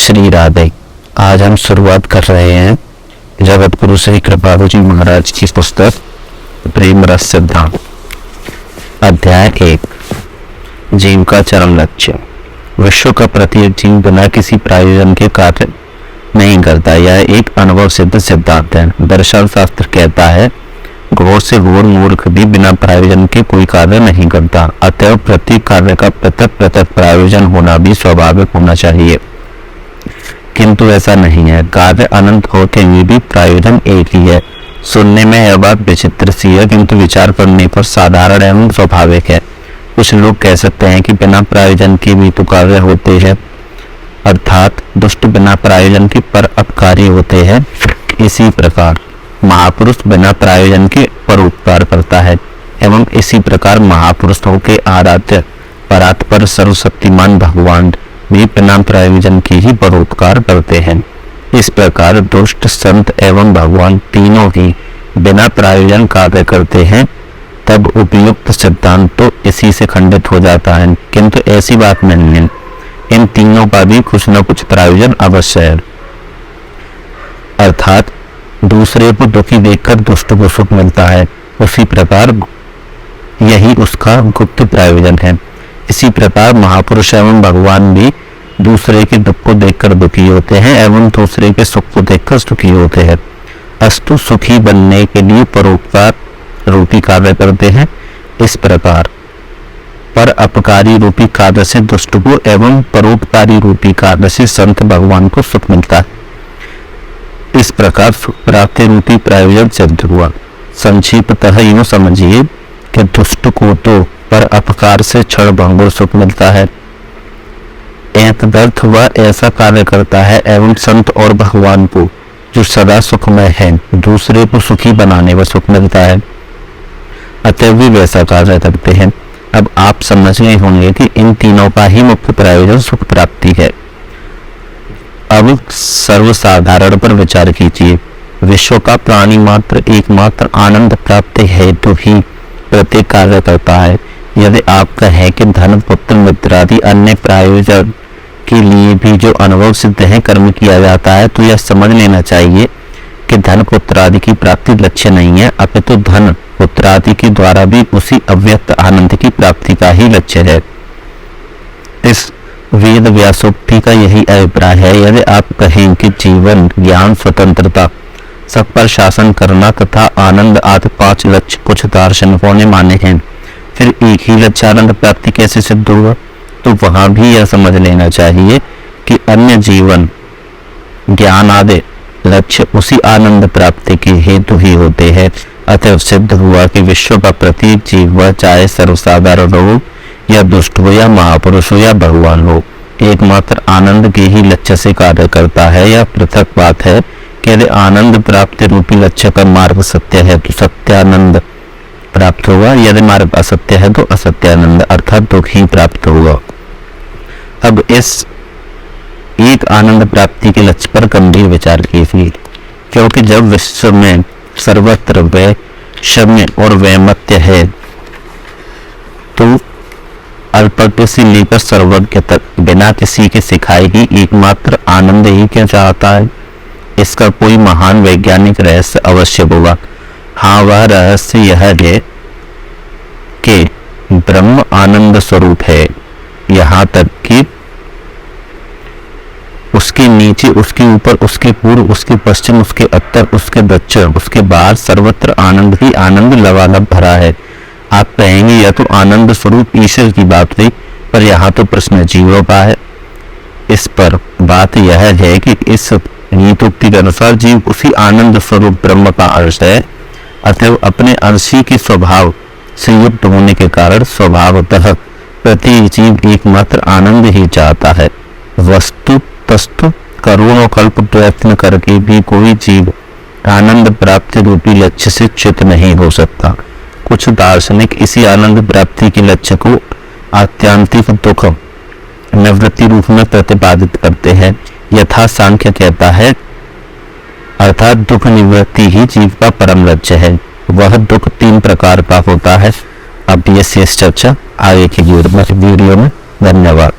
श्री राधे। आज हम शुरुआत कर रहे हैं जगत गुरु श्री कृपालु जी महाराज की पुस्तक प्रेम रस सिद्धांत, अध्याय 1, जीव का चरम लक्ष्य। विश्व का प्रत्येक जीव बिना किसी प्रायोजन के कार्य नहीं करता। यह एक अनुभव सिद्ध सिद्धांत है। दर्शन शास्त्र कहता है, घोर से घोर मूर्ख भी बिना प्रायोजन के कोई कार्य नहीं करता। अतएव प्रत्येक कार्य का पृथक पृथक प्रायोजन होना भी स्वाभाविक होना चाहिए, किंतु ऐसा नहीं है। कार्य अनंत होते हुए भी प्रायोजन एक ही है। सुनने में यह बात विचित्र सी है, किंतु विचार करने पर साधारण एवं स्वाभाविक है। कुछ लोग कह सकते हैं कि बिना प्रायोजन के भी तो कार्य होते हैं, अर्थात दुष्ट बिना प्रायोजन के पर अपकारी होते हैं। इसी प्रकार महापुरुष बिना प्रायोजन के परोपकार करता है, एवं इसी प्रकार महापुरुषों के आराध्य परात्पर सर्वशक्तिमान भगवान भी बिना प्रायोजन के ही परोपकार करते हैं। इस प्रकार दुष्ट संत एवं भगवान तीनों ही बिना प्रायोजन कार्य करते हैं। तब उपयुक्त सिद्धांत तो इसी से खंडित हो जाता है, किंतु ऐसी बात नहीं है। इन तीनों का भी कुछ न कुछ प्रायोजन अवश्य है, अर्थात दूसरे को दुखी देखकर दुष्ट को सुख मिलता है, उसी प्रकार यही उसका गुप्त प्रायोजन है। इसी प्रकार महापुरुष एवं भगवान भी दूसरे के दुख को देखकर दुखी होते हैं एवं दूसरे के सुख को देखकर सुखी होते हैं। अस्तु सुखी बनने के लिए परोपकार रूपी कार्य करते हैं। इस प्रकार पर अपकारी रूपी कार्य से दुष्ट को एवं परोपकारी रूपी कार्य से संत भगवान को सुख मिलता है। इस प्रकार सुख प्राप्ति रूपी प्रायोजन सिद्ध हुआ। संक्षिप्तः यूं समझिए कि दुष्ट को तो पर अपकार से क्षण भंगुर सुख मिलता है, एतदर्थ वह ऐसा कार्य करता है, एवं संत और भगवान को जो सदा सुखमय है दूसरे को सुखी बनाने व सुख मिलता है, अतः भी वैसा कार्य करते हैं। अब आप समझ गए होंगे कि इन तीनों का ही मुख्य प्रायोजन सुख प्राप्ति है। अब सर्वसाधारण पर विचार कीजिए। विश्व का प्राणी मात्र एकमात्र आनंद प्राप्ति हेतु ही प्रत्येक कार्य करता है। यदि आप कहें कि धन पुत्र मित्र आदि अन्य प्रायोजन के लिए भी जो अनुभव सिद्ध है कर्म किया जाता है, तो यह समझ लेना चाहिए कि धन पुत्र आदि की प्राप्ति लक्ष्य नहीं है, अपितु धन पुत्र आदि के द्वारा भी उसी अव्यक्त आनंद की प्राप्ति का ही लक्ष्य है। इस वेद व्यासोक्ति का यही अभिप्राय है। यदि आप कहें कि जीवन, ज्ञान, स्वतंत्रता, सब पर शासन करना तथा आनंद आदि 5 लक्ष्य कुछ दार्शनिकों ने माने हैं, फिर एक ही लक्ष्य आनंद प्राप्ति कैसे सिद्ध हुआ? तो वहां भी यह समझ लेना चाहिए कि अन्य जीवन, ज्ञान आदि लक्ष्य उसी आनंद प्राप्ति के हेतु ही होते हैं। अतः सिद्ध हुआ कि विश्व का प्रत्येक जीव, वह चाहे सर्वसाधारण हो या दुष्ट हो या महापुरुष हो या भगवान हो, एकमात्र आनंद के ही लक्ष्य से कार्य करता है। यह पृथक बात है कि यदि आनंद प्राप्ति रूपी लक्ष्य का मार्ग सत्य है तो सत्यानंद प्राप्त होगा, यदि मार्ग असत्य है तो असत्यानंद अर्थात दुख ही प्राप्त होगा। अब इस एक आनंद प्राप्ति के लक्ष्य पर गंभीर विचार कीजिए, क्योंकि जब विश्व में सर्वत्र वैषम्य और वैमत्य है, तो अल्पज्ञ से लेकर सर्वज्ञ तक बिना किसी के सिखाए ही एकमात्र आनंद ही क्या चाहता है। इसका कोई महान वैज्ञानिक रहस्य अवश्य होगा। हाँ, वह रहस्य यह है कि ब्रह्म आनंद स्वरूप है, यहाँ तक कि उसके नीचे, उसके ऊपर, उसके पूर्व, उसके पश्चिम, उसके उत्तर, उसके दक्षिण, उसके बाहर सर्वत्र आनंद ही आनंद लबालब भरा है। आप कहेंगे यह तो आनंद स्वरूप ईश्वर की बात हुई, पर यहाँ तो प्रश्न जीवों का है। इस पर बात यह है कि इस नीतोक्ति के अनुसार जीव उसी आनंद स्वरूप ब्रह्म का अंश है, अतः अपने अंशी के स्वभाव से युक्त होने के कारण स्वभावतः प्रत्येक जीव एकमात्र आनंद ही चाहता है। वस्तु तस्तु करोड़ों कल्प प्रयत्न करके भी कोई जीव आनंद प्राप्ति रूपी लक्ष्य से च्युत नहीं हो सकता। कुछ दार्शनिक इसी आनंद प्राप्ति के लक्ष्य को आत्यांतिक दुख निवृत्ति रूप में प्रतिपादित करते हैं। यथा सांख्य कहता है, अर्थात दुख निवृत्ति ही जीव का परम लक्ष्य है। वह दुख 3 प्रकार का होता है। अब ये शेष चर्चा आगे की वीडियो में। धन्यवाद।